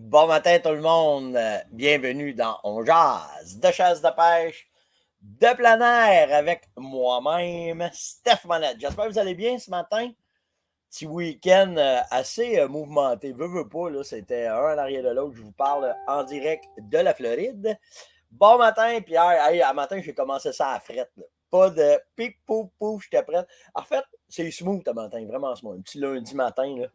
Bon matin tout le monde, bienvenue dans On Jase de chasse de pêche de plein air avec moi-même, Steph Monette. J'espère que vous allez bien ce matin. Petit week-end assez mouvementé, veux pas, là, c'était un en arrière de l'autre. Je vous parle en direct de la Floride. Bon matin, Pierre. Hey, à matin, j'ai commencé ça à frette. Là. Pas de pic, pouf, pouf, j'étais prête. En fait, c'est smooth à matin, vraiment smooth. Un petit lundi matin, là.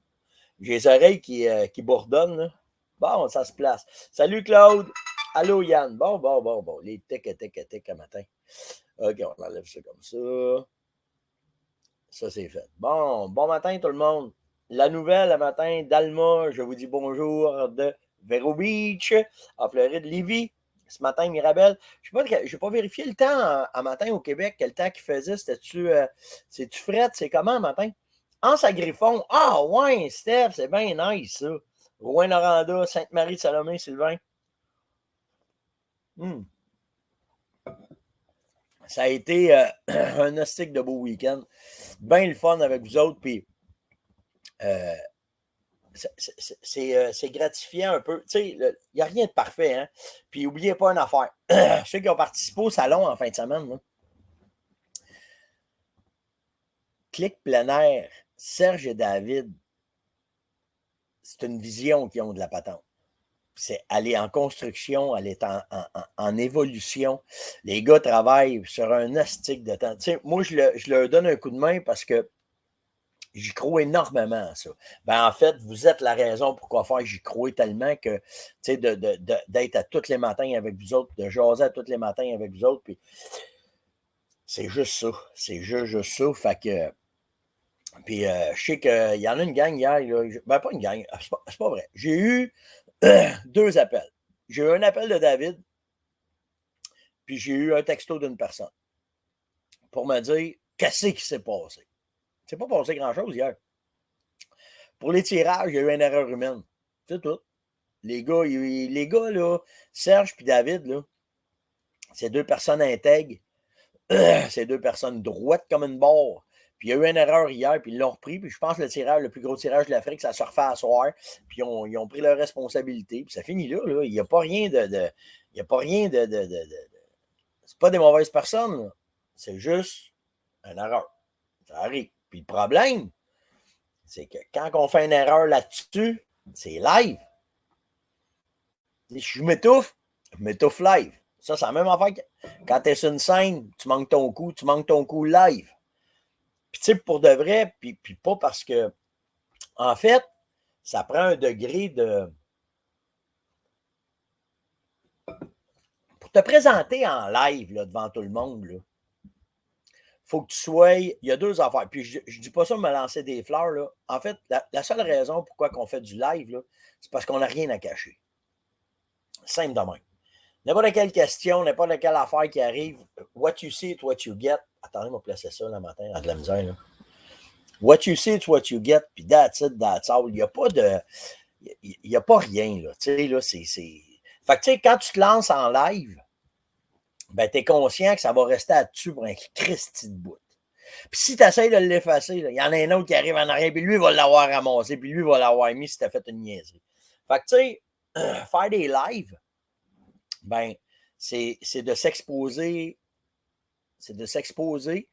J'ai les oreilles qui bourdonnent, là. Bon, ça se place. Salut Claude. Allô Yann. Bon. Les tic à matin. OK, on enlève ça comme ça. Ça, c'est fait. Bon matin tout le monde. La nouvelle, le matin, d'Alma, je vous dis bonjour de Vero Beach, en Floride, Lévis. Ce matin, Mirabel. Je n'ai pas vérifié le temps en matin au Québec, quel temps qu'il faisait. C'est-tu fret? C'est comment matin? Anse à Griffon. Ah ouais, Steph, c'est bien nice ça. Rouen-Noranda, Sainte-Marie-de-Salomé, Sylvain. Ça a été un hostique de beau week-end. Bien le fun avec vous autres. Puis c'est gratifiant un peu. Tu sais, il n'y a rien de parfait. Hein? Puis n'oubliez pas une affaire. Ceux qui ont participé au salon en fin de semaine, là, Clic plein air, Serge et David, c'est une vision qu'ils ont de la patente. C'est aller en construction, aller en évolution. Les gars travaillent sur un astique de temps. Tu sais, moi, je leur donne un coup de main parce que j'y crois énormément à ça. Ben, en fait, vous êtes la raison pourquoi faire. J'y crois tellement que, tu sais, d'être à tous les matins avec vous autres, de jaser à tous les matins avec vous autres, puis c'est juste ça. C'est juste ça. Fait que, puis je sais qu'il y en a une gang hier, là, ben pas une gang, c'est pas vrai. J'ai eu deux appels. J'ai eu un appel de David, puis j'ai eu un texto d'une personne pour me dire qu'est-ce qui s'est passé. Il s'est pas passé grand-chose hier. Pour les tirages, il y a eu une erreur humaine. C'est tout. Les gars, là, Serge et David, là, c'est deux personnes intègres. C'est deux personnes droites comme une barre. Puis il y a eu une erreur hier, puis ils l'ont repris. Puis je pense que le plus gros tirage de l'Afrique, ça se refait à soir. Puis ils ont pris leur responsabilité. Puis ça finit là. Il n'y a pas rien il n'y a pas rien c'est pas des mauvaises personnes. Là. C'est juste une erreur. Ça arrive. Puis le problème, c'est que quand on fait une erreur là-dessus, c'est live. Je m'étouffe live. Ça, c'est la même affaire que quand tu es sur une scène, tu manques ton coup live. Puis, tu sais, pour de vrai, puis pas parce que. En fait, ça prend un degré de. Pour te présenter en live là, devant tout le monde, il faut que tu sois. Il y a deux affaires. Puis, je ne dis pas ça pour me lancer des fleurs. Là. En fait, la seule raison pourquoi on fait du live, là, c'est parce qu'on n'a rien à cacher. Simple de même. N'importe quelle question, n'importe quelle affaire qui arrive, what you see, it's what you get. Attendez, on va placer ça le matin, à de la misère. Là. What you see, it's what you get, puis that's it, that's all. Il n'y a pas de. Il n'y a pas rien, là. Tu sais, là, c'est. Fait que, tu sais, quand tu te lances en live, ben, tu es conscient que ça va rester là-dessus pour un Christy de bout. Puis si tu essaies de l'effacer, il y en a un autre qui arrive en arrière, puis lui, il va l'avoir ramassé, puis lui, il va l'avoir mis si tu as fait une niaiserie. Fait que, tu sais, faire des lives, ben, c'est de s'exposer. C'est de s'exposer.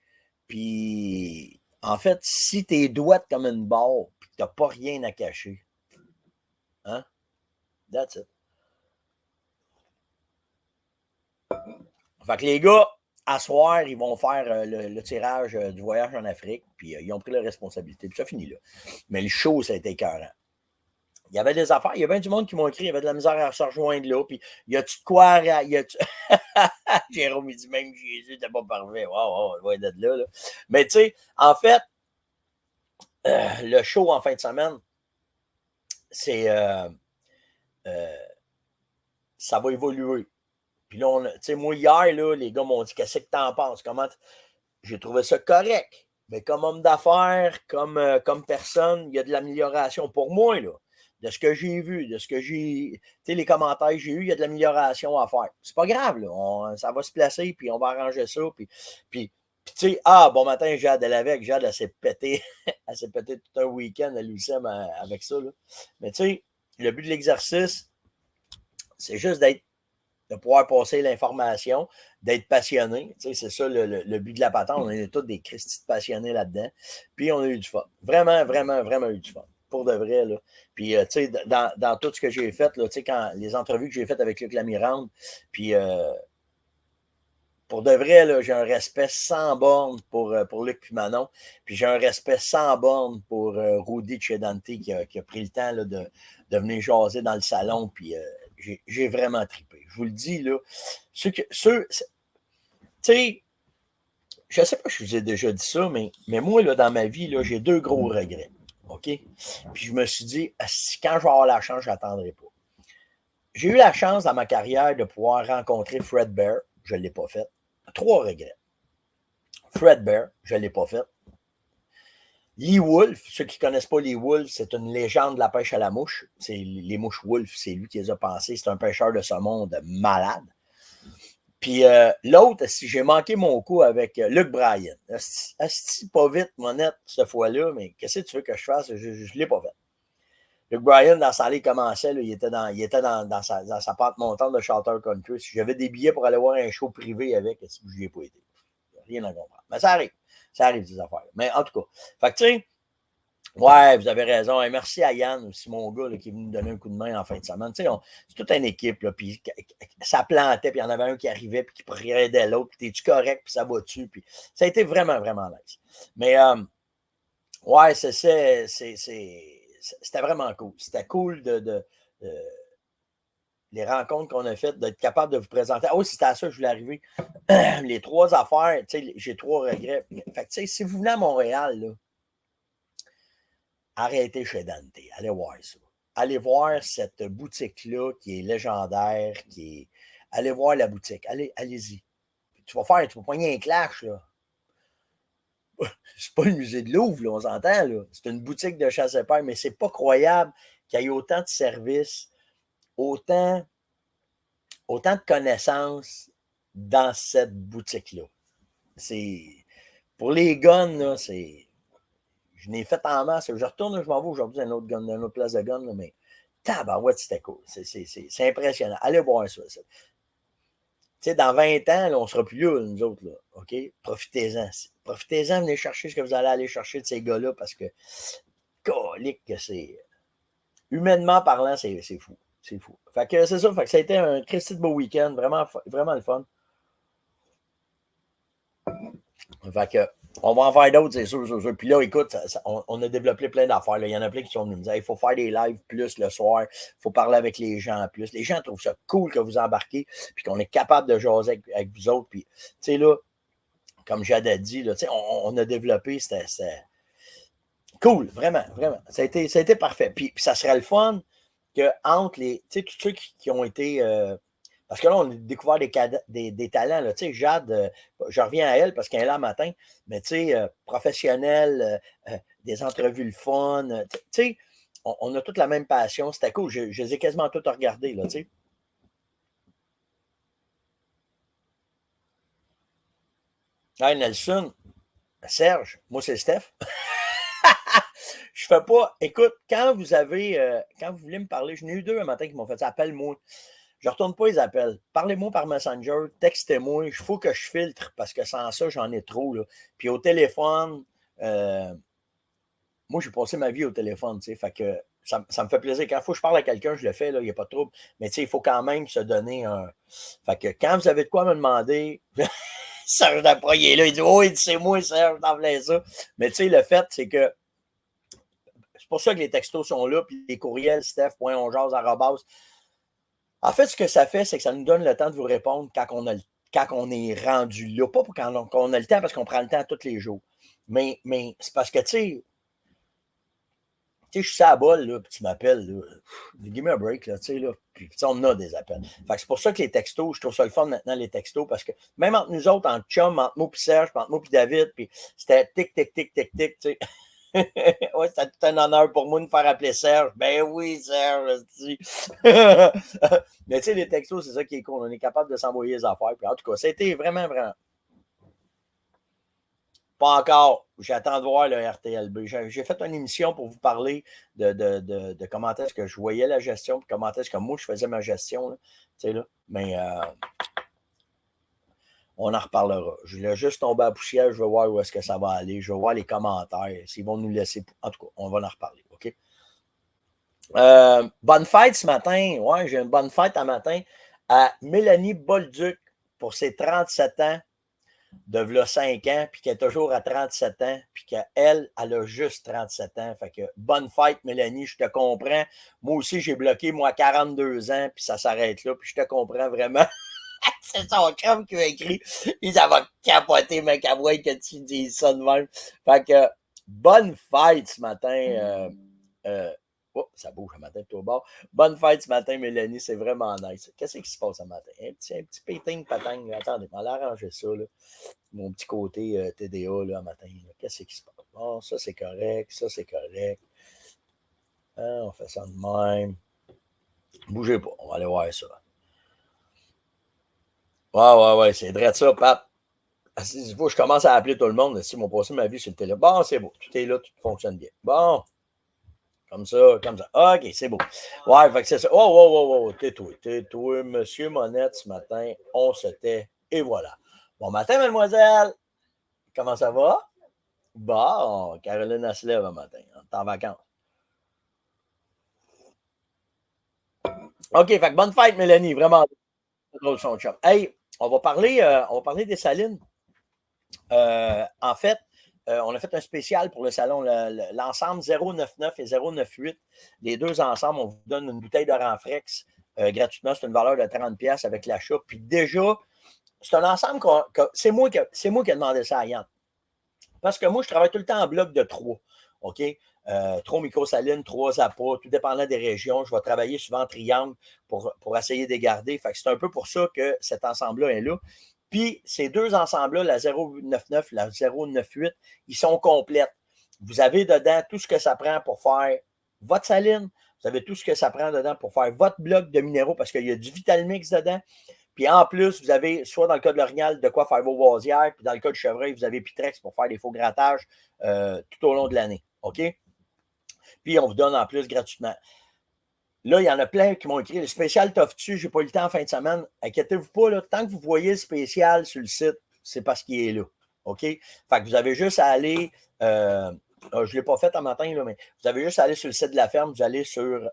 Puis, en fait, si t'es douette comme une barre, puis que t'as pas rien à cacher, hein? That's it. Fait que les gars, à soir, ils vont faire le tirage du voyage en Afrique, puis ils ont pris la responsabilité, puis ça finit là. Mais le show, ça a été écœurant. Il y avait des affaires, il y avait du monde qui m'ont écrit, il y avait de la misère à se rejoindre là, puis y a-tu de quoi, Jérôme, il dit même Jésus, t'es pas parfait. Wow, il va être là, là. Mais tu sais, en fait, le show en fin de semaine, c'est ça va évoluer. Puis là, tu sais, moi, hier, là, les gars m'ont dit qu'est-ce que t'en penses? Comment j'ai trouvé ça correct. Mais comme homme d'affaires, comme personne, il y a de l'amélioration pour moi, là. De ce que j'ai vu, de ce que j'ai. Tu sais, les commentaires que j'ai eus, il y a de l'amélioration à faire. C'est pas grave, là. Ça va se placer, puis on va arranger ça. Puis tu sais, bon matin, Jade, elle avec. Jade, elle s'est pété. Elle s'est pété tout un week-end à l'UCM avec ça, là. Mais tu sais, le but de l'exercice, c'est juste de pouvoir passer l'information, d'être passionné. Tu sais, c'est ça le but de la patente. On est tous des Christy de passionnés là-dedans. Puis on a eu du fun. Vraiment, vraiment, vraiment eu du fun. Pour de vrai. Là. Puis, tu sais, dans tout ce que j'ai fait, là, tu sais, quand les entrevues que j'ai faites avec Luc Lamirande, puis pour de vrai, là, j'ai un respect sans borne pour Luc et Manon. Puis j'ai un respect sans borne pour Rudy Chedante qui a pris le temps là, de venir jaser dans le salon. Puis j'ai vraiment trippé. Je vous le dis, là. Tu sais, je ne sais pas si je vous ai déjà dit ça, mais moi, là, dans ma vie, là, j'ai 2 gros regrets. OK? Puis je me suis dit, quand je vais avoir la chance, je n'attendrai pas. J'ai eu la chance dans ma carrière de pouvoir rencontrer Fred Bear. Je ne l'ai pas fait. 3 regrets. Fred Bear, je ne l'ai pas fait. Lee Wolf, ceux qui ne connaissent pas Lee Wolf, c'est une légende de la pêche à la mouche. C'est les mouches Wolf, c'est lui qui les a pensées. C'est un pêcheur de saumon de malade. Puis l'autre, si j'ai manqué mon coup avec Luke Bryan. Asti, pas vite, monette, cette fois-là, mais qu'est-ce que tu veux que je fasse? Je ne l'ai pas fait. Luke Bryan, dans sa allée, commençait, là, il était dans sa pente montante de Charter Country. Si j'avais des billets pour aller voir un show privé avec, je n'y ai pas été. Rien à comprendre. Mais ça arrive. Ça arrive, ces affaires. Mais en tout cas, fait que tu sais, ouais, vous avez raison. Et merci à Yann aussi, mon gars, là, qui est venu nous donner un coup de main en fin de semaine. Tu sais, c'est toute une équipe, là, puis ça plantait, puis il y en avait un qui arrivait, puis qui aidait l'autre, puis t'es-tu correct, puis ça va-tu, puis ça a été vraiment, vraiment nice. Mais, ouais, c'était vraiment cool. C'était cool les rencontres qu'on a faites, d'être capable de vous présenter. Ah oui, c'était à ça que je voulais arriver. Les 3 affaires, tu sais, j'ai 3 regrets. Fait que, tu sais, si vous venez à Montréal, là, arrêtez chez Dante. Allez voir ça. Allez voir cette boutique-là qui est légendaire, Allez voir la boutique. Allez-y. Tu vas poigner un clash, là. C'est pas le musée de Louvre, là, on s'entend, là. C'est une boutique de chasse et pêche, mais c'est pas croyable qu'il y ait autant de services, autant de connaissances dans cette boutique-là. C'est. Pour les guns, là, c'est. Je n'ai fait en masse. Je retourne, je m'en vais aujourd'hui dans une autre place de gun, là, mais tabarouette, c'était cool. C'est impressionnant. Allez voir ça. Tu sais, dans 20 ans, là, on ne sera plus là, nous autres. Là, OK? Profitez-en. Profitez-en, venez chercher ce que vous allez aller chercher de ces gars-là parce que, colique, que c'est. Humainement parlant, c'est fou. C'est fou. Fait que c'est ça. Fait que ça a été un Christy de beau week-end. Vraiment, vraiment le fun. Fait que, on va en faire d'autres, c'est sûr, c'est sûr. Puis là, écoute, on a développé plein d'affaires. Là. Il y en a plein qui sont venus me dire, il faut faire des lives plus le soir, il faut parler avec les gens plus. Les gens trouvent ça cool que vous embarquez, puis qu'on est capable de jaser avec vous autres. Puis, tu sais, là, comme Jade a dit, là, on a développé, c'était cool, vraiment, vraiment. Ça a été parfait. Puis ça serait le fun que entre tous ceux qui ont été... parce que là, on a découvert des talents. Là. Tu sais, Jade, je reviens à elle parce qu'elle est là le matin, mais tu sais, professionnelle, des entrevues le fun. Tu sais, on a toute la même passion. C'était cool. Je les ai quasiment toutes regardées, là, tu sais. Hey, Nelson, Serge, moi, c'est Steph. Je fais pas. Écoute, quand vous voulez me parler, je n'ai eu 2 un matin qui m'ont fait ça. Appelle-moi. Je ne retourne pas les appels. Parlez-moi par Messenger, textez-moi. Il faut que je filtre parce que sans ça, j'en ai trop. Là. Puis au téléphone, moi, j'ai passé ma vie au téléphone. Fait que ça me fait plaisir. Quand il faut que je parle à quelqu'un, je le fais, il n'y a pas de trouble. Mais il faut quand même se donner un. Fait que quand vous avez de quoi me demander, Serge Daproy est là. Il dit oui, c'est moi, Serge, t'en voulais ça. Mais le fait, c'est que c'est pour ça que les textos sont là, puis les courriels, steph.onjase@. En fait, ce que ça fait, c'est que ça nous donne le temps de vous répondre quand on est rendu là. Pas pour quand on a le temps, parce qu'on prend le temps tous les jours. Mais c'est parce que, tu sais, je suis sur la bolle, là, puis tu m'appelles, là. Give me a break, là, tu sais, là. Puis, on a des appels. Fait que c'est pour ça que les textos, je trouve ça le fun maintenant, les textos, parce que même entre nous autres, entre chum, entre moi puis Serge, entre moi puis David, puis c'était tic, tic, tic, tic, tic, tu sais. Ouais, c'était tout un honneur pour moi de me faire appeler Serge. Ben oui, Serge, mais tu sais, les textos, c'est ça qui est cool. On est capable de s'envoyer les affaires. Puis en tout cas, c'était vraiment, vraiment Pas encore. J'attends de voir le RTLB. J'ai fait une émission pour vous parler de comment est-ce que je voyais la gestion, puis comment est-ce que moi, je faisais ma gestion. Là. Mais on en reparlera. Je voulais juste tomber à la poussière. Je vais voir où est-ce que ça va aller. Je vais voir les commentaires. S'ils vont nous laisser. En tout cas, on va en reparler. OK? Bonne fête ce matin. Ouais, j'ai une bonne fête un matin à Mélanie Bolduc pour ses 37 ans de v'là 5 ans, puis qu'elle est toujours à 37 ans, puis qu'elle, elle a juste 37 ans. Fait que bonne fête, Mélanie, je te comprends. Moi aussi, j'ai bloqué, moi, à 42 ans, puis ça s'arrête là, puis je te comprends vraiment. C'est son chum qui m'a écrit. Puis ça va capoter, mec, à voir que tu dis ça de même. Fait que bonne fête ce matin. Oh, ça bouge ce matin, tout au bord. Bonne fête ce matin, Mélanie, c'est vraiment nice. Qu'est-ce qui se passe ce matin? Un petit péting, patang. Attendez, on va arranger ça, là. Mon petit côté TDA, là, matin. Qu'est-ce qui se passe? Bon, ça, c'est correct. Ça, c'est correct. On fait ça de même. Bougez pas. On va aller voir ça. Ouais, c'est vrai ça, Pat. Il faut que je commence à appeler tout le monde. Si m'ont passé ma vie sur le téléphone. Bon, c'est beau. Tout est là, tout fonctionne bien. Bon. Comme ça, comme ça. OK, c'est beau. Ouais, fait que c'est ça. Oh, tais-toi, Monsieur Monette, ce matin, on se tait. Et voilà. Bon matin, mademoiselle. Comment ça va? Bon, Caroline, elle se lève un matin. On est en vacances. OK, fait que bonne fête, Mélanie. Vraiment drôle son chum. Hey, on va parler des salines. En fait, on a fait un spécial pour le salon, l'ensemble 099 et 098. Les deux ensemble, on vous donne une bouteille de Renfrex gratuitement. C'est une valeur de 30$ avec l'achat. Puis déjà, c'est un ensemble c'est moi qui ai demandé ça à Yann. Parce que moi, je travaille tout le temps en bloc de 3. OK? 3 microsalines, 3 appâts, tout dépendant des régions. Je vais travailler souvent en triangle pour essayer de les garder. Fait que c'est un peu pour ça que cet ensemble-là est là. Puis ces deux ensembles-là, la 099, la 098, ils sont complètes. Vous avez dedans tout ce que ça prend pour faire votre saline. Vous avez tout ce que ça prend dedans pour faire votre bloc de minéraux parce qu'il y a du Vitalmix dedans. Puis en plus, vous avez, soit dans le cas de l'orignal, de quoi faire vos vasières, puis dans le cas du chevreuil, vous avez Pitrex pour faire des faux grattages tout au long de l'année. OK? Puis on vous donne en plus gratuitement. Là, il y en a plein qui m'ont écrit le spécial t'offre-tu, j'ai pas eu le temps en fin de semaine. Inquiétez-vous pas, là, tant que vous voyez le spécial sur le site, c'est parce qu'il est là. OK? Fait que vous avez juste à aller. Je ne l'ai pas fait un matin, là, mais vous avez juste à aller sur le site de la ferme, vous allez sur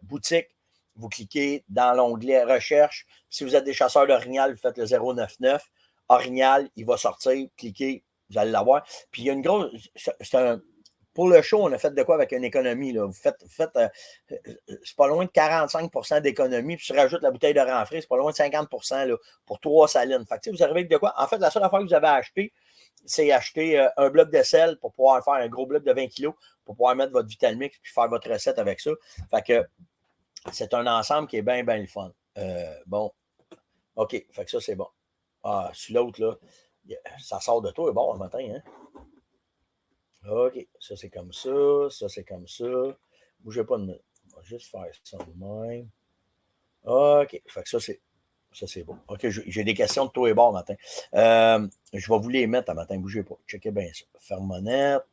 boutique, vous cliquez dans l'onglet recherche. Si vous êtes des chasseurs d'orignal, vous faites le 099. Orignal, il va sortir, cliquez, vous allez l'avoir. Puis il y a une grosse. Pour le show, on a fait de quoi avec une économie? Là? Vous faites c'est pas loin de 45% d'économie, puis tu rajoutes la bouteille de renfrais, c'est pas loin de 50% là, pour 3 salines. Fait que, vous arrivez avec de quoi? En fait, la seule affaire que vous avez acheté, c'est acheter un bloc de sel pour pouvoir faire un gros bloc de 20 kg pour pouvoir mettre votre Vitalmix puis faire votre recette avec ça. Fait que c'est un ensemble qui est bien, bien le fun. Bon. OK. Fait que ça, c'est bon. Ah, sur l'autre, là, ça sort de toi, bon, le matin, hein? OK. Ça, c'est comme ça. Ça, c'est comme ça. Bougez pas de minute. On va juste faire ça de même. OK. Fait que ça, c'est bon. OK, j'ai des questions de tout et bord matin. Je vais vous les mettre un matin. Bougez pas. Checkez bien ça. Fermonette.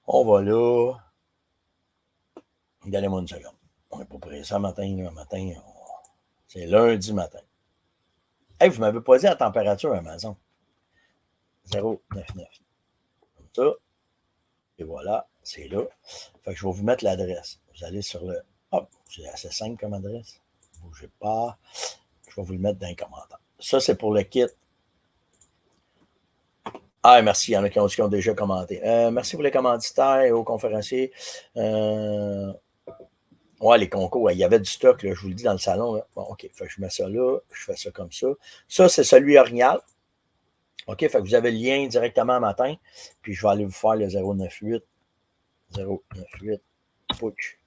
On va là. Donnez-moi une seconde. On n'est pas pressé matin. C'est lundi matin. Hey, vous m'avez pas dit la température à Amazon. 0,99. Comme ça. Et voilà, c'est là. Fait que je vais vous mettre l'adresse. Vous allez sur le. Hop, c'est assez simple comme adresse. Ne bougez pas. Je vais vous le mettre dans les commentaires. Ça, c'est pour le kit. Ah, merci. Il y en a qui ont déjà commenté. Merci pour les commanditaires et aux conférenciers. Ouais, les concours, il y avait du stock, là, je vous le dis dans le salon. Là. Bon, OK. Fait que je mets ça là. Je fais ça comme ça. Ça, c'est celui orignal. OK, fait que vous avez le lien directement matin. Puis je vais aller vous faire le 098. 098. Pouch.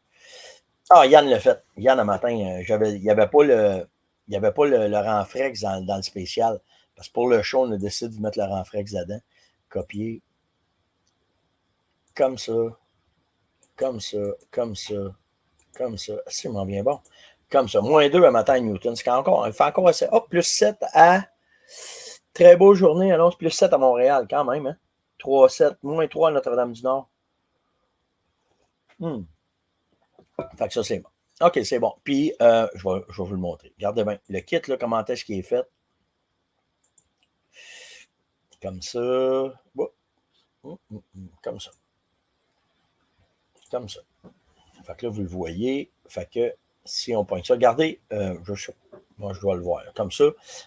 Ah, Yann l'a fait. Yann, un matin, il n'y avait pas le Renfrex dans le spécial. Parce que pour le show, on a décidé de mettre le Renfrex là-dedans. Copier. Comme ça. Comme ça. Comme ça. Comme ça. Ça m'en vient bon. Comme ça. -2 à matin, Newton. Il fait encore assez. Hop, plus 7 à Très beau journée, annonce plus 7 à Montréal, quand même. Hein? 3-7, moins 3 à Notre-Dame-du-Nord. Fait que ça, c'est bon. OK, c'est bon. Puis, je vais vous le montrer. Regardez bien. Le kit, là, comment est-ce qu'il est fait? Comme ça. Comme ça. Comme ça. Fait que là, vous le voyez. Fait que si on pointe ça, regardez, moi, je dois le voir, là, comme ça.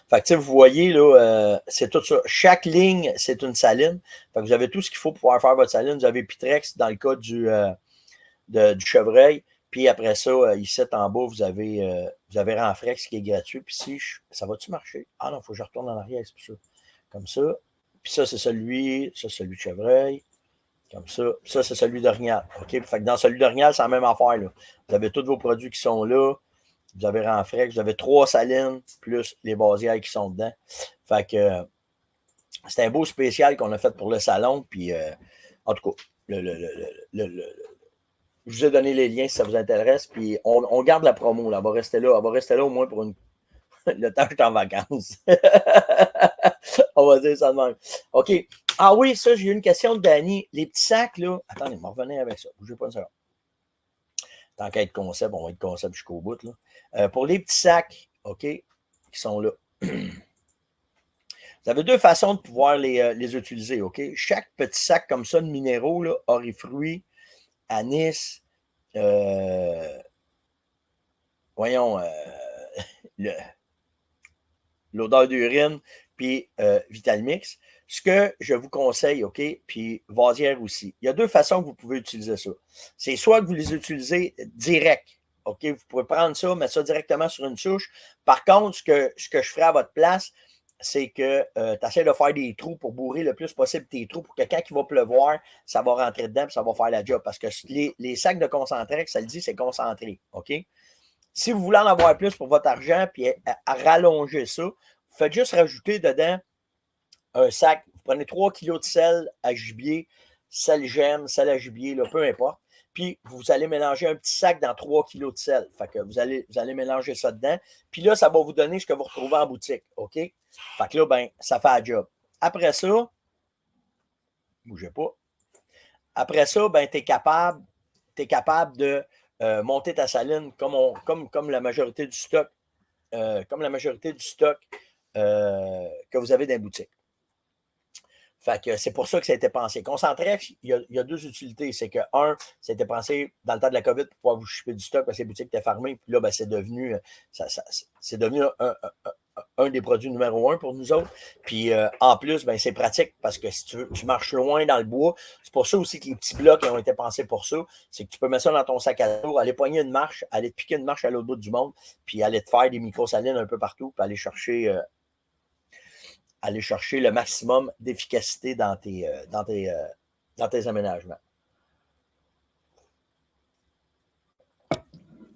Fait que, vous voyez, là, c'est tout ça. Chaque ligne, c'est une saline. Fait que vous avez tout ce qu'il faut pour pouvoir faire votre saline. Vous avez Pitrex dans le cas du chevreuil. Puis après ça, ici en bas, vous avez Renfrex qui est gratuit. Puis si, ça va-tu marcher? Ah non, il faut que je retourne en arrière, c'est pour ça. Comme ça. Puis ça, c'est celui de chevreuil. Comme ça. Puis ça, c'est celui d'orignal. OK? Fait que dans celui d'orignal, c'est la même affaire, là. Vous avez tous vos produits qui sont là. Vous avez Renfrex. Vous avez 3 salines plus les basières qui sont dedans. Fait que c'est un beau spécial qu'on a fait pour le salon. Puis, en tout cas, je vous ai donné les liens si ça vous intéresse. Puis on garde la promo. Là. Elle va rester là. Elle va rester là au moins pour le temps que je suis en vacances. On va dire ça de même. OK. Ah oui, ça, j'ai eu une question de Danny. Les petits sacs, là. Attendez, on va revenir avec ça. Bougez pas une seconde. Tant qu'à être concept, on va être concept jusqu'au bout. Là. Pour les petits sacs, OK, qui sont là. Vous avez deux façons de pouvoir les utiliser, OK? Chaque petit sac comme ça de minéraux, là, orifruits, anis, voyons, l'odeur d'urine, puis Vitalmix. Ce que je vous conseille, OK, puis Vasière aussi. Il y a deux façons que vous pouvez utiliser ça. C'est soit que vous les utilisez direct, OK? Vous pouvez prendre ça, mettre ça directement sur une souche. Par contre, ce que je ferai à votre place, c'est que tu essaies de faire des trous pour bourrer le plus possible tes trous pour que quand il va pleuvoir, ça va rentrer dedans et ça va faire la job. Parce que les sacs de concentré, ça le dit, c'est concentré. OK? Si vous voulez en avoir plus pour votre argent puis à rallonger ça, vous faites juste rajouter dedans un sac. Vous prenez 3 kg de sel à gibier, sel gemme, sel à gibier, là, peu importe. Puis, vous allez mélanger un petit sac dans 3 kg de sel. Fait que vous allez mélanger ça dedans. Puis là, ça va vous donner ce que vous retrouvez en boutique. OK? Fait que là, ben, ça fait la job. Après ça, bougez pas. Après ça, ben, tu es capable de monter ta saline comme la majorité du stock, que vous avez dans les boutiques. Fait que c'est pour ça que ça a été pensé. Concentrex, il y a deux utilités. C'est que, un, ça a été pensé dans le temps de la COVID pour pouvoir vous shipper du stock parce que les boutiques étaient fermées. Puis là, ben, c'est devenu un des produits numéro 1 pour nous autres. Puis en plus, ben, c'est pratique parce que si tu marches loin dans le bois, c'est pour ça aussi que les petits blocs ont été pensés pour ça. C'est que tu peux mettre ça dans ton sac à dos, aller pogner une marche, aller te piquer une marche à l'autre bout du monde, puis aller te faire des microsalines un peu partout, puis aller chercher le maximum d'efficacité dans tes aménagements.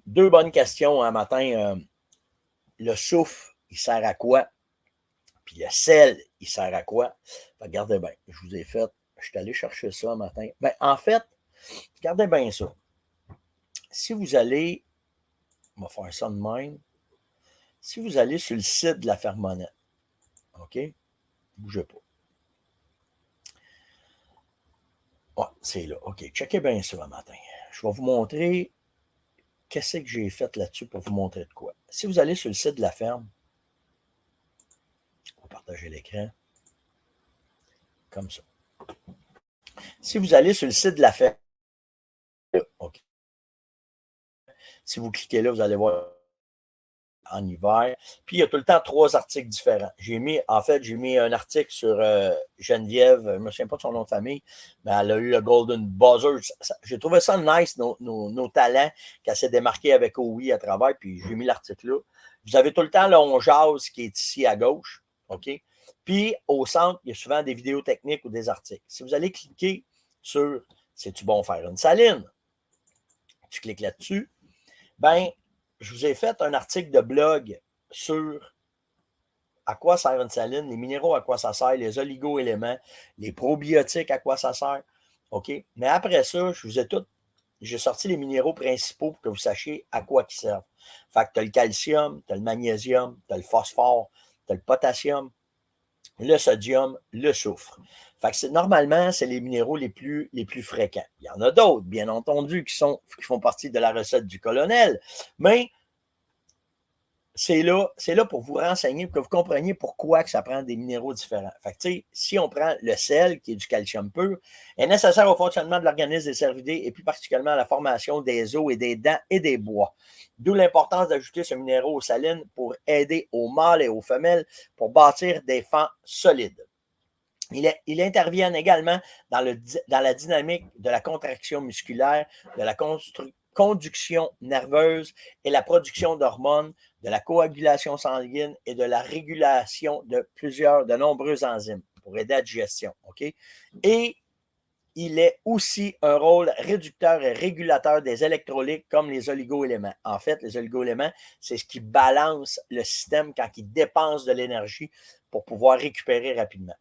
Deux bonnes questions un matin. Le soufre, il sert à quoi? Puis le sel, il sert à quoi? Regardez bien, je vous ai fait, je suis allé chercher ça un matin. Ben, en fait, regardez bien ça. Si vous allez, on va faire ça de même. Si vous allez sur le site de la Fermonette, OK? Bougez pas. Ouais, c'est là. OK, checkez bien ça un matin. Je vais vous montrer qu'est-ce que j'ai fait là-dessus pour vous montrer de quoi. Si vous allez sur le site de la ferme, on va partager l'écran comme ça. Si vous allez sur le site de la ferme, OK. Si vous cliquez là, vous allez voir en hiver. Puis, il y a tout le temps 3 articles différents. J'ai mis un article sur Geneviève, je ne me souviens pas de son nom de famille, mais elle a eu le Golden Buzzer. J'ai trouvé ça nice, nos talents, qu'elle s'est démarquée avec OUI à travers, puis j'ai mis l'article là. Vous avez tout le temps le On Jase qui est ici à gauche, OK? Puis, au centre, il y a souvent des vidéos techniques ou des articles. Si vous allez cliquer sur « C'est-tu bon faire une saline? » Tu cliques là-dessus. Ben, je vous ai fait un article de blog sur à quoi sert une saline, les minéraux, à quoi ça sert, les oligo-éléments, les probiotiques, à quoi ça sert. OK? Mais après ça, j'ai sorti les minéraux principaux pour que vous sachiez à quoi ils servent. Fait que tu as le calcium, tu as le magnésium, tu as le phosphore, tu as le potassium, le sodium, le soufre. Fait que normalement, c'est les minéraux les plus fréquents. Il y en a d'autres, bien entendu, qui font partie de la recette du colonel, mais c'est là pour vous renseigner, pour que vous compreniez pourquoi que ça prend des minéraux différents. Fait que, si on prend le sel, qui est du calcium pur, est nécessaire au fonctionnement de l'organisme des cervidés et plus particulièrement à la formation des os et des dents et des bois. D'où l'importance d'ajouter ce minéraux aux salines pour aider aux mâles et aux femelles pour bâtir des fends solides. Il intervient également dans la dynamique de la contraction musculaire, de la conduction nerveuse et la production d'hormones, de la coagulation sanguine et de la régulation de nombreux enzymes pour aider à la digestion. Okay? Et il est aussi un rôle réducteur et régulateur des électrolytes comme les oligo-éléments. En fait, les oligo-éléments, c'est ce qui balance le système quand il dépense de l'énergie pour pouvoir récupérer rapidement.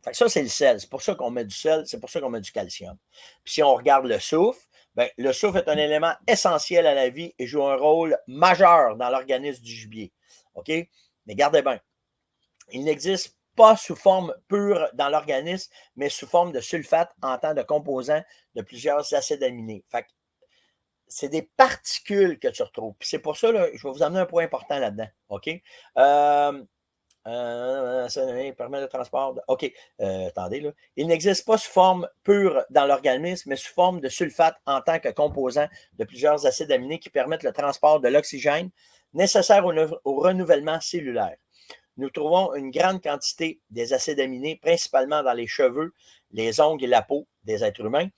Fait que ça, c'est le sel. C'est pour ça qu'on met du sel, c'est pour ça qu'on met du calcium. Puis si on regarde le soufre, bien, le soufre est un élément essentiel à la vie et joue un rôle majeur dans l'organisme du gibier. OK? Mais gardez bien, il n'existe pas sous forme pure dans l'organisme, mais sous forme de sulfate en tant de composant de plusieurs acides aminés. Fait que c'est des particules que tu retrouves. Puis c'est pour ça, là, je vais vous amener un point important là-dedans. OK? Ça permet le transport. OK, attendez, là. Il n'existe pas sous forme pure dans l'organisme, mais sous forme de sulfate en tant que composant de plusieurs acides aminés qui permettent le transport de l'oxygène nécessaire au renouvellement cellulaire. Nous trouvons une grande quantité des acides aminés, principalement dans les cheveux, les ongles et la peau des êtres humains,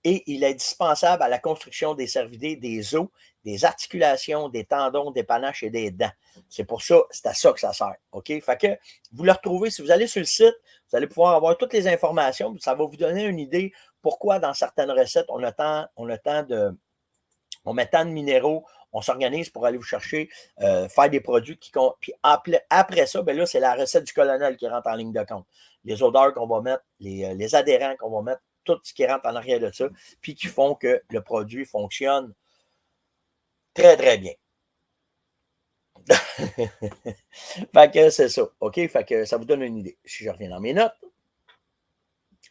et il est indispensable à la construction des cervidés, des os, des articulations, des tendons, des panaches et des dents. C'est pour ça, c'est à ça que ça sert. OK? Fait que vous le retrouvez, si vous allez sur le site, vous allez pouvoir avoir toutes les informations. Ça va vous donner une idée pourquoi dans certaines recettes, on met tant de minéraux, on s'organise pour aller vous chercher, faire des produits qui comptent. Puis après ça, ben là, c'est la recette du colonel qui rentre en ligne de compte. Les odeurs qu'on va mettre, les adhérents qu'on va mettre, tout ce qui rentre en arrière de ça, puis qui font que le produit fonctionne très, très bien. Fait que c'est ça. OK? Fait que ça vous donne une idée. Si je reviens dans mes notes.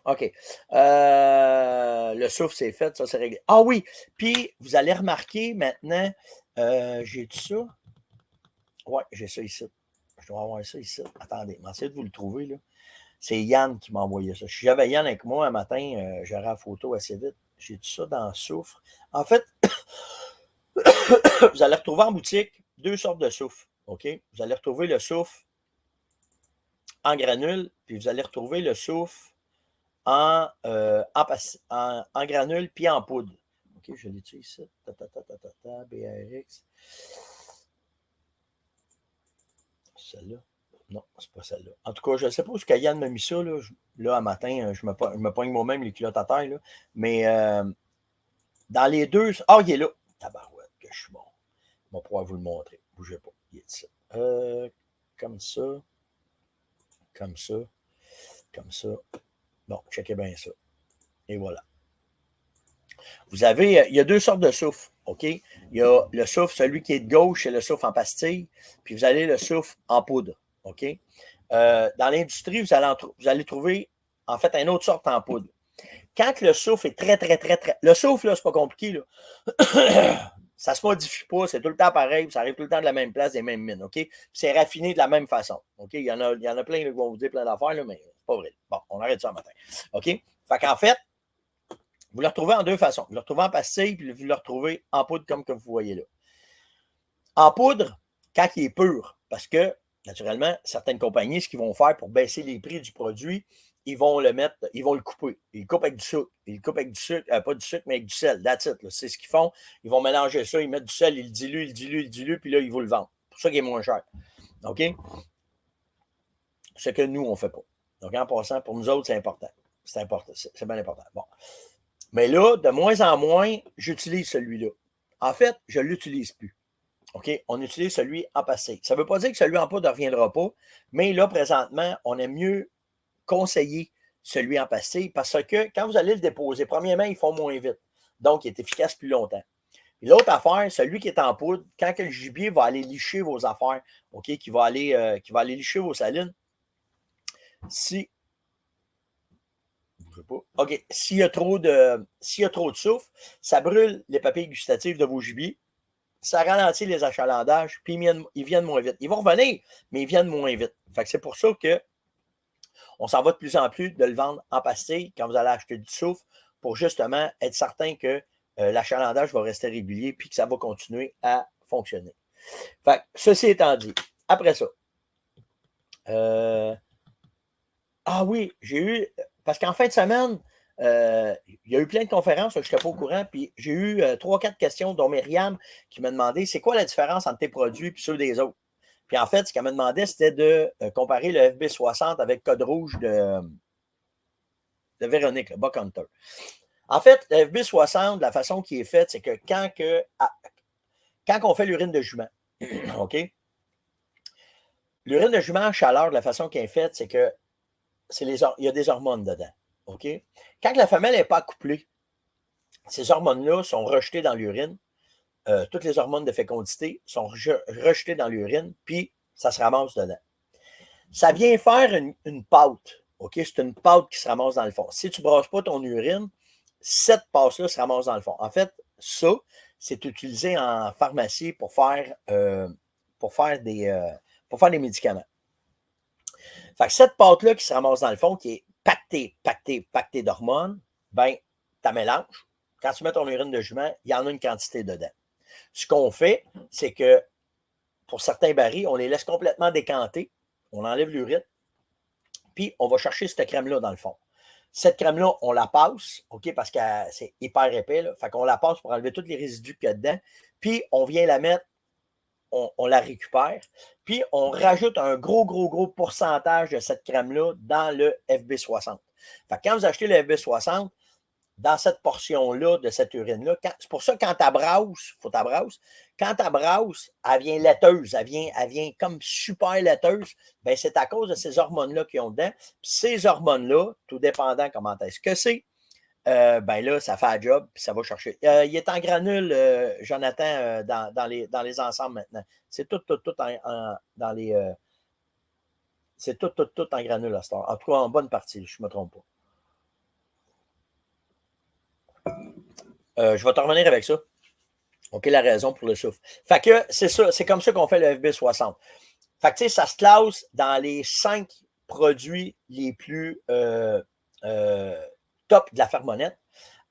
OK. Le souffle, c'est fait, ça, c'est réglé. Ah oui! Puis, vous allez remarquer maintenant, j'ai-tu ça? Ouais, j'ai ça ici. Je dois avoir ça ici. Attendez, essayez de vous le trouver, là. C'est Yann qui m'a envoyé ça. Si j'avais Yann avec moi un matin, j'aurais la photo assez vite. J'ai tout ça dans Soufre. En fait, vous allez retrouver en boutique 2 sortes de soufre. OK? Vous allez retrouver le soufre en granule, puis vous allez retrouver le soufre en granule, puis en poudre. OK, je l'utilise ici. BRX. Celle-là. Non, c'est pas celle-là. En tout cas, je ne sais pas où ce qu'Yann m'a mis ça. Là, à matin, je me poigne moi-même les culottes à terre. Là. Mais dans les deux. Ah, il est là. Tabarouette, que je suis bon. On va pouvoir vous le montrer. Bougez pas. Il est ça. Comme ça. Comme ça. Comme ça. Bon, checkez bien ça. Et voilà. Vous avez, il y a 2 sortes de souffle, OK? Il y a le souffle, celui qui est de gauche, c'est le souffle en pastille, puis vous avez le souffle en poudre, OK? Dans l'industrie, vous allez trouver, en fait, une autre sorte en poudre. Quand le souffle est très, très, très, très... Le souffle, là, c'est pas compliqué, là. Ça se modifie pas, c'est tout le temps pareil, ça arrive tout le temps de la même place, des mêmes mines, OK? C'est raffiné de la même façon, OK? Il y en a plein qui vont vous dire plein d'affaires, là, mais c'est pas vrai. Bon, on arrête ça un matin, OK? Fait qu'en fait, vous le retrouvez en 2 façons. Vous le retrouvez en pastille, puis vous le retrouvez en poudre, comme que vous voyez là. En poudre, quand il est pur, parce que, naturellement, certaines compagnies, ce qu'ils vont faire pour baisser les prix du produit, ils vont le couper. Ils le coupent avec du sucre. Ils le coupent avec du sucre, pas du sucre, mais avec du sel. That's it. C'est ce qu'ils font. Ils vont mélanger ça, ils mettent du sel, ils le diluent, puis là, ils vous le vendent. C'est pour ça qu'il est moins cher. OK? Ce que nous, on ne fait pas. Donc, en passant, pour nous autres, c'est important. C'est important. C'est bien important. Bon. Mais là, de moins en moins, j'utilise celui-là. En fait, je ne l'utilise plus. OK? On utilise celui en pastille. Ça ne veut pas dire que celui en poudre ne reviendra pas, mais là, présentement, on aime mieux conseiller celui en pastille parce que quand vous allez le déposer, premièrement, ils font moins vite. Donc, il est efficace plus longtemps. Et l'autre affaire, celui qui est en poudre, quand le gibier va aller licher vos affaires, OK, qui va aller licher vos salines, Si, je sais pas, OK, s'il y a trop de soufre, ça brûle les papilles gustatives de vos gibiers, ça ralentit les achalandages, puis ils viennent moins vite. Ils vont revenir, mais ils viennent moins vite. Fait que c'est pour ça que on s'en va de plus en plus de le vendre en pastille quand vous allez acheter du soufre pour justement être certain que l'achalandage va rester régulier puis que ça va continuer à fonctionner. Fait que, ceci étant dit, après ça, ah oui, j'ai eu, parce qu'en fin de semaine, il y a eu plein de conférences, je n'étais pas au courant, puis j'ai eu 3-4 questions, dont Myriam qui m'a demandé c'est quoi la différence entre tes produits et ceux des autres. Puis en fait, ce qu'elle me demandait, c'était de comparer le FB60 avec Code Rouge de Véronique, le Buck Hunter. En fait, le FB60, la façon qui est faite, c'est que quand on fait l'urine de jument, OK? L'urine de jument en chaleur, de la façon qui est faite, c'est que il y a des hormones dedans. OK? Quand la femelle n'est pas accouplée, ces hormones-là sont rejetées dans l'urine. Toutes les hormones de fécondité sont rejetées dans l'urine, puis ça se ramasse dedans. Ça vient faire une pâte. OK? C'est une pâte qui se ramasse dans le fond. Si tu ne brasses pas ton urine, cette pâte-là se ramasse dans le fond. En fait, ça, c'est utilisé en pharmacie pour faire des médicaments. Fait que cette pâte-là qui se ramasse dans le fond, qui est pactée d'hormones, ben, tu la mélanges. Quand tu mets ton urine de jument, il y en a une quantité dedans. Ce qu'on fait, c'est que pour certains barils, on les laisse complètement décanter, on enlève l'urine, puis on va chercher cette crème-là dans le fond. Cette crème-là, on la passe, OK, parce que c'est hyper épais, là. Fait qu'on la passe pour enlever tous les résidus qu'il y a dedans, puis on vient la mettre, on la récupère, puis on rajoute un gros pourcentage de cette crème-là dans le FB60. Fait que quand vous achetez le FB60, dans cette portion-là de cette urine-là, c'est pour ça que quand tu brasses, faut tu brasses, quand tu brasses, elle vient laiteuse, elle vient comme super laiteuse, ben c'est à cause de ces hormones-là qui ont dedans. Puis ces hormones-là, tout dépendant comment est-ce que c'est, ben là, ça fait un job, puis ça va chercher. Il est en granule, Jonathan, dans les ensembles maintenant. C'est tout dans les. C'est tout en granule à ce temps. En tout cas, en bonne partie, je ne me trompe pas. Je vais te revenir avec ça. OK, la raison pour le souffle. Fait que c'est ça, c'est comme ça qu'on fait le FB60. Fait que tu sais, ça se classe dans les 5 produits les plus top de la fermonnette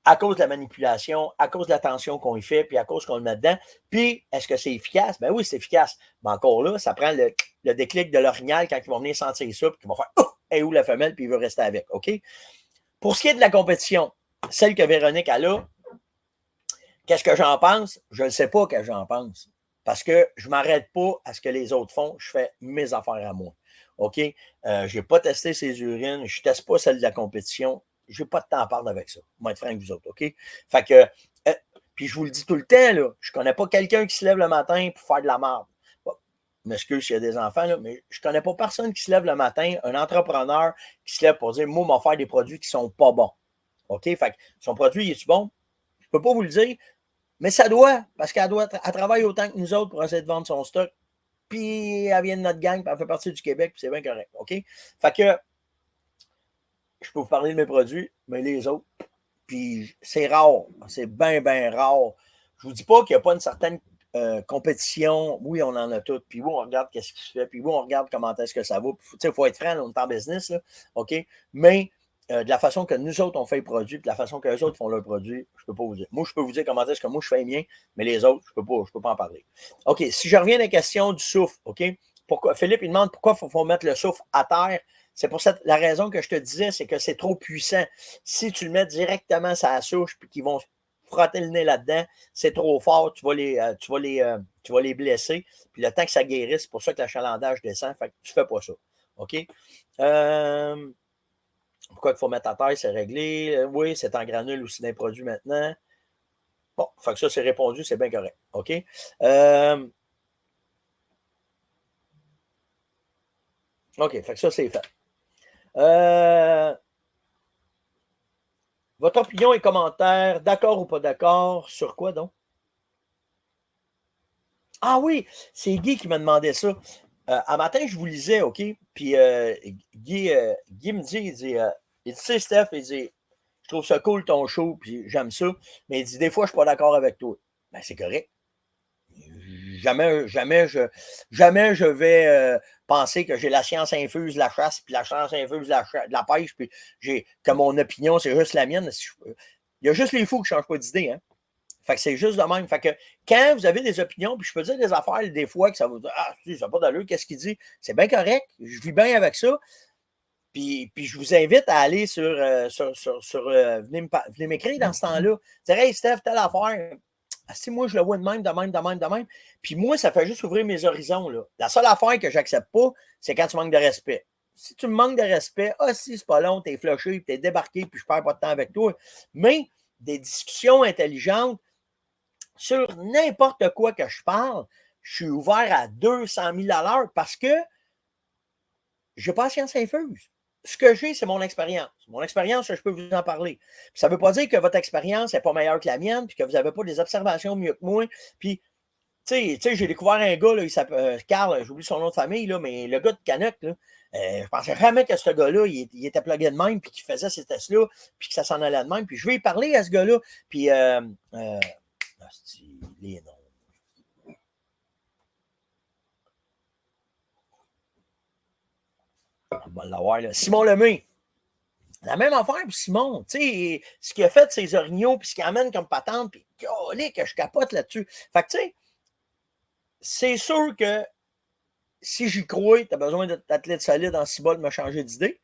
à cause de la manipulation, à cause de l'attention qu'on y fait, puis à cause qu'on le met dedans. Puis, est-ce que c'est efficace? Ben oui, c'est efficace. Mais encore là, ça prend le déclic de l'orignal quand ils vont venir sentir ça, puis qu'ils vont faire « Oh! Et où la femelle? » Puis il veut rester avec. OK? Pour ce qui est de la compétition, celle que Véronique a là, qu'est-ce que j'en pense? Je ne sais pas que j'en pense. Parce que je ne m'arrête pas à ce que les autres font. Je fais mes affaires à moi. OK? Je n'ai pas testé ces urines. Je ne teste pas celle de la compétition. Je n'ai pas de temps à parler avec ça. Moi, être franc avec vous autres. OK? Fait que, puis je vous le dis tout le temps, là, je ne connais pas quelqu'un qui se lève le matin pour faire de la merde. Bon, je m'excuse s'il y a des enfants, là, mais je ne connais pas personne qui se lève le matin, un entrepreneur qui se lève pour dire moi, on va faire des produits qui ne sont pas bons. OK? Fait que son produit, est-tu bon? Je ne peux pas vous le dire. Mais ça doit, parce qu'elle travaille autant que nous autres pour essayer de vendre son stock. Puis elle vient de notre gang, puis elle fait partie du Québec, puis c'est bien correct. OK? Fait que je peux vous parler de mes produits, mais les autres, puis c'est rare. C'est bien rare. Je ne vous dis pas qu'il n'y a pas une certaine compétition. Oui, on en a toutes. Puis oui, on regarde qu'est-ce qui se fait. Puis oui, on regarde comment est-ce que ça va. Il faut être franc, là, on est en business. Là, OK? Mais de la façon que nous autres, on fait les produits, puis de la façon que les autres font leurs produits, je ne peux pas vous dire. Moi, je peux vous dire comment est-ce que moi, je fais les miens, mais les autres, je ne peux pas en parler. OK, si je reviens à la question du souffle, OK? Pourquoi, Philippe, il demande pourquoi il faut mettre le souffle à terre. C'est pour la raison que je te disais, c'est que c'est trop puissant. Si tu le mets directement sur la souche, puis qu'ils vont frotter le nez là-dedans, c'est trop fort, tu vas les blesser. Puis le temps que ça guérisse, c'est pour ça que l'achalandage descend. Fait que tu ne fais pas ça. OK? Pourquoi il faut mettre à terre, c'est réglé. Oui, c'est en granule aussi d'un produit maintenant. Bon, fait que ça, c'est répondu, c'est bien correct. OK? OK, fait que ça, c'est fait. Votre opinion et commentaire, d'accord ou pas d'accord, sur quoi donc? Ah oui, c'est Guy qui m'a demandé ça. un matin, je vous lisais, OK? Puis Guy me dit, tu sais, Steph, il dit, je trouve ça cool ton show, puis j'aime ça, mais il dit, des fois, je suis pas d'accord avec toi. Ben, c'est correct. Jamais je vais penser que j'ai la science infuse de la chasse, puis la science infuse de la pêche, puis que mon opinion, c'est juste la mienne. Il y a juste les fous qui ne changent pas d'idée, hein? Fait que c'est juste de même. Fait que quand vous avez des opinions, puis je peux dire des affaires des fois que ça vous dit ah, ça n'a pas d'allure, qu'est-ce qu'il dit? C'est bien correct. Je vis bien avec ça. Puis je vous invite à aller venez m'écrire dans ce temps-là. Dire hey Steph, telle affaire. Si moi je le vois de même. Puis moi, ça fait juste ouvrir mes horizons. Là. La seule affaire que j'accepte pas, c'est quand tu manques de respect. Si tu me manques de respect, si c'est pas long, t'es flushé, puis t'es débarqué, puis je perds pas de temps avec toi. Mais des discussions intelligentes, sur n'importe quoi que je parle, je suis ouvert à 200 000 à l'heure parce que je n'ai pas la science infuse. Ce que j'ai, c'est mon expérience. Mon expérience, je peux vous en parler. Puis ça ne veut pas dire que votre expérience n'est pas meilleure que la mienne, puis que vous n'avez pas des observations mieux que moi. Puis, tu sais, j'ai découvert un gars, là, il s'appelle Carl, j'oublie son nom de famille, là, mais le gars de Canuck, là, je pensais jamais que ce gars-là, il était plugué de même, puis qu'il faisait ces tests-là, puis que ça s'en allait de même. Puis je vais y parler à ce gars-là. Puis, les noms. On va l'avoir, là. Simon Lemay. La même affaire, puis Simon, tu sais, ce qu'il a fait de ses orignaux, puis ce qu'il amène comme patente, puis que je capote là-dessus. Fait que, tu sais, c'est sûr que si j'y crois, tu as besoin d'athlètes solides en 6 bas de me changer d'idée.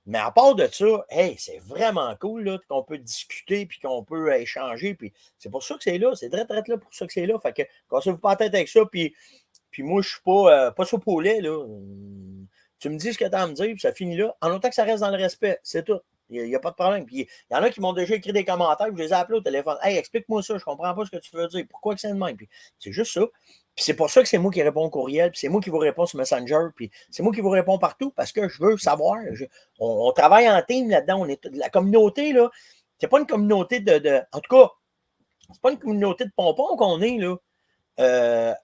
Mais à part de ça, hey, c'est vraiment cool là, qu'on peut discuter puis qu'on peut échanger. Puis c'est pour ça que c'est là. C'est très, très là pour ça que c'est là. Fait que cassez-vous pas la tête avec ça. Puis moi, je suis pas sur poulet, là. Tu me dis ce que tu as à me dire, puis ça finit là. En autant que ça reste dans le respect, c'est tout. Il n'y a pas de problème. Puis il y en a qui m'ont déjà écrit des commentaires, puis je les ai appelés au téléphone. Hey, explique-moi ça, je comprends pas ce que tu veux dire. Pourquoi que c'est de même? Puis c'est juste ça. Puis c'est pour ça que c'est moi qui réponds au courriel, puis c'est moi qui vous réponds sur Messenger, puis c'est moi qui vous réponds partout parce que je veux savoir. On travaille en team là-dedans. On est la communauté, là. C'est pas une communauté en tout cas, c'est pas une communauté de pompons qu'on est, là.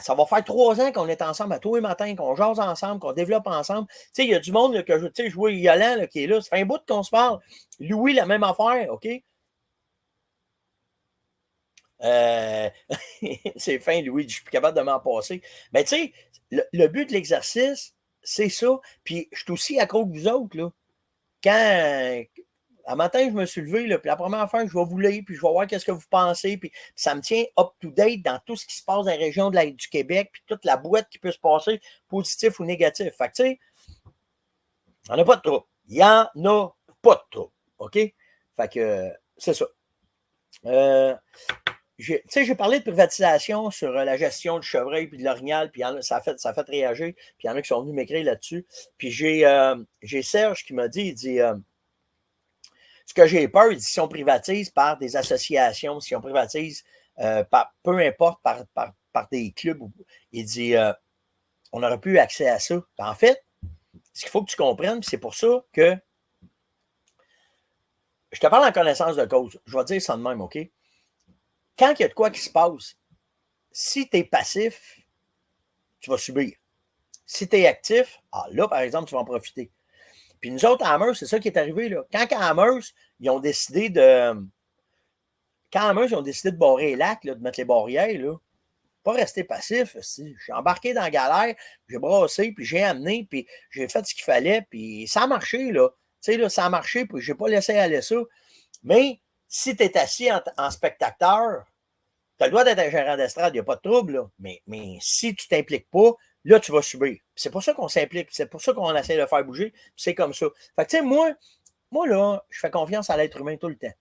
Ça va faire 3 ans qu'on est ensemble à tous les matins, qu'on jase ensemble, qu'on développe ensemble. Tu sais, il y a du monde là, que je vois Yolande là, qui est là. Ça fait un bout qu'on se parle. Louis, la même affaire, OK? C'est fin, Louis, je suis plus capable de m'en passer. Mais tu sais, le but de l'exercice, c'est ça. Puis je suis aussi accro que vous autres, là. Quand, un matin, je me suis levé, là, puis la première fois, je vais vous lire, puis je vais voir qu'est-ce que vous pensez, puis ça me tient up-to-date dans tout ce qui se passe dans la région du Québec, puis toute la boîte qui peut se passer, positif ou négatif. Fait que, tu sais, il n'y en a pas de trouble. Il n'y en a pas de trouble. OK? Fait que, c'est ça. Tu sais, j'ai parlé de privatisation sur la gestion du chevreuil puis de l'orignal, puis ça a fait réagir, puis il y en a qui sont venus m'écrire là-dessus. Puis j'ai Serge qui m'a dit, il dit... ce que j'ai peur, si on privatise par des associations, si on privatise peu importe par des clubs, il dit on n'aurait plus accès à ça. En fait, ce qu'il faut que tu comprennes, c'est pour ça que je te parle en connaissance de cause. Je vais dire ça de même, OK? Quand il y a de quoi qui se passe, si tu es passif, tu vas subir. Si tu es actif, là, par exemple, tu vas en profiter. Puis nous autres, à Amherst, c'est ça qui est arrivé. Là. Quand à Amherst, ils ont décidé de. Quand Amherst, ils ont décidé de barrer les lacs, là, de mettre les barrières, là, pas rester passif. Si. Je suis embarqué dans la galère, j'ai brassé, puis j'ai amené, puis j'ai fait ce qu'il fallait, puis ça a marché, là. Tu sais, là, ça a marché, puis j'ai pas laissé aller ça. Mais si tu es assis en spectateur, tu as le droit d'être un gérant d'estrade, il n'y a pas de trouble, là. Mais si tu ne t'impliques pas, là, tu vas subir. C'est pour ça qu'on s'implique, c'est pour ça qu'on essaie de faire bouger, c'est comme ça. Fait que, tu sais, moi, là, je fais confiance à l'être humain tout le temps.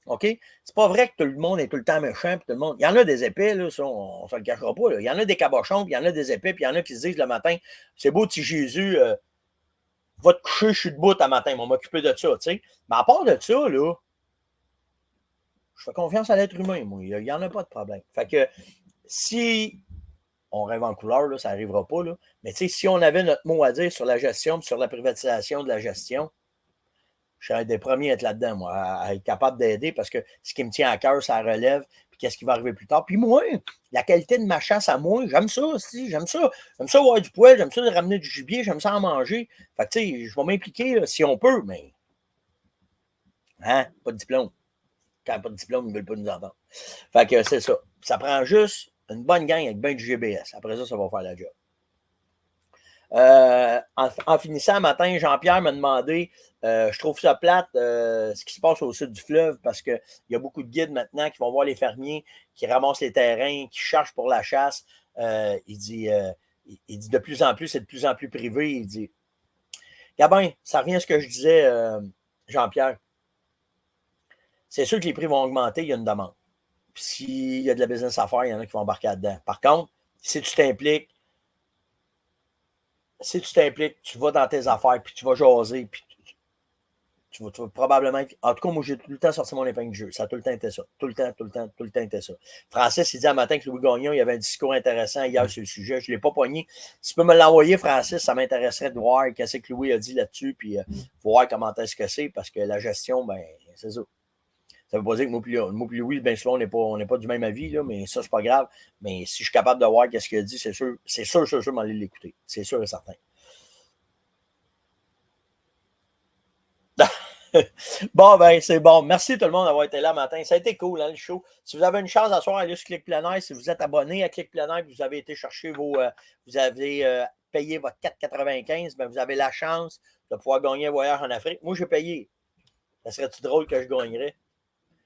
OK? C'est pas vrai que tout le monde est tout le temps méchant, puis tout le monde. Il y en a des épais, là, ça, on ne se le cachera pas. Là. Il y en a des cabochons, puis il y en a des épais, puis il y en a qui se disent le matin, c'est beau, petit Jésus, va te coucher, je suis debout le matin, on va m'occuper de ça, tu sais. Mais à part de ça, là, je fais confiance à l'être humain, moi. Il n'y en a pas de problème. Fait que si on rêve en couleur, là, ça n'arrivera pas, là. Mais tu sais, si on avait notre mot à dire sur la gestion, sur la privatisation de la gestion, je serais un des premiers à être là-dedans, moi, à être capable d'aider parce que ce qui me tient à cœur, ça relève. Puis qu'est-ce qui va arriver plus tard. Puis moi, la qualité de ma chasse à moi, j'aime ça aussi, j'aime ça. J'aime ça avoir du poil, j'aime ça ramener du gibier, j'aime ça en manger. Fait que, tu sais, je vais m'impliquer si on peut, mais... Hein? Pas de diplôme. Quand pas de diplôme, ils ne veulent pas nous entendre. Fait que c'est ça. Ça prend juste une bonne gang avec bien du GBS. Après ça, ça va faire la job. En finissant le matin, Jean-Pierre m'a demandé, je trouve ça plate, ce qui se passe au sud du fleuve, parce qu'il y a beaucoup de guides maintenant qui vont voir les fermiers, qui ramassent les terrains, qui cherchent pour la chasse. Il dit de plus en plus, c'est de plus en plus privé. Il dit, Gabin, ça revient à ce que je disais, Jean-Pierre. C'est sûr que les prix vont augmenter, il y a une demande. Puis s'il y a de la business à faire, il y en a qui vont embarquer là-dedans. Par contre, si tu t'impliques, tu vas dans tes affaires, puis tu vas jaser, puis tu vas probablement... En tout cas, moi, j'ai tout le temps sorti mon épingle du jeu. Ça a tout le temps été ça. Tout le temps été ça. Francis, il dit un matin que Louis Gagnon, il y avait un discours intéressant hier sur le sujet. Je ne l'ai pas pogné. Si tu peux me l'envoyer, Francis, ça m'intéresserait de voir ce que Louis a dit là-dessus, puis voir comment est-ce que c'est, parce que la gestion, ben, c'est ça. Ça ne veut pas dire que moi et Louis, bien souvent, on n'est pas du même avis, là, mais ça, c'est pas grave. Mais si je suis capable de voir ce qu'il a dit, c'est sûr, m'aller l'écouter. C'est sûr et certain. Bon, ben, c'est bon. Merci tout le monde d'avoir été là matin. Ça a été cool, hein, le show. Si vous avez une chance d'asseoir, allez sur Clic Plein, si vous êtes abonné à Clic Plein, vous avez été chercher vous avez payé votre 4,95, ben, vous avez la chance de pouvoir gagner un voyage en Afrique. Moi, j'ai payé. Ça serait-tu drôle que je gagnerais?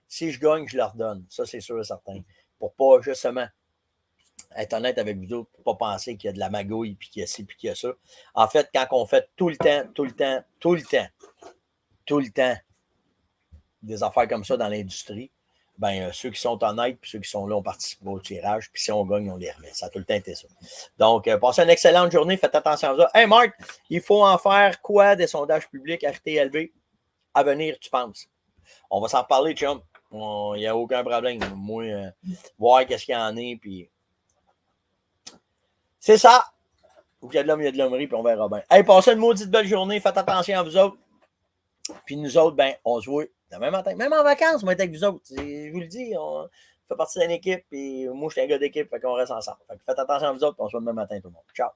Si je gagne, je leur donne. Ça, c'est sûr et certain. Pour pas, justement, être honnête avec vous autres, pour pas penser qu'il y a de la magouille, puis qu'il y a ci, puis qu'il y a ça. En fait, quand on fait tout le temps des affaires comme ça dans l'industrie, ben ceux qui sont honnêtes puis ceux qui sont là, on participe au tirage, puis si on gagne, on les remet. Ça a tout le temps été ça. Donc, passez une excellente journée, faites attention à ça. Hey Marc, il faut en faire quoi des sondages publics RTLV à venir, tu penses? On va s'en reparler, chum. Il n'y a aucun problème. Moi, voir qu'est-ce qu'il y en a, puis... C'est ça! Où il y a de l'homme, il y a de l'hommerie, puis on verra bien. Hey, passez une maudite belle journée, faites attention à vous autres. Puis nous autres, ben, on se voit demain matin. Même en vacances, on va être avec vous autres. Je vous le dis, on fait partie d'une équipe, puis moi, je suis un gars d'équipe, fait qu'on reste ensemble. Fait que faites attention à vous autres, puis on se voit demain matin, tout le monde. Ciao!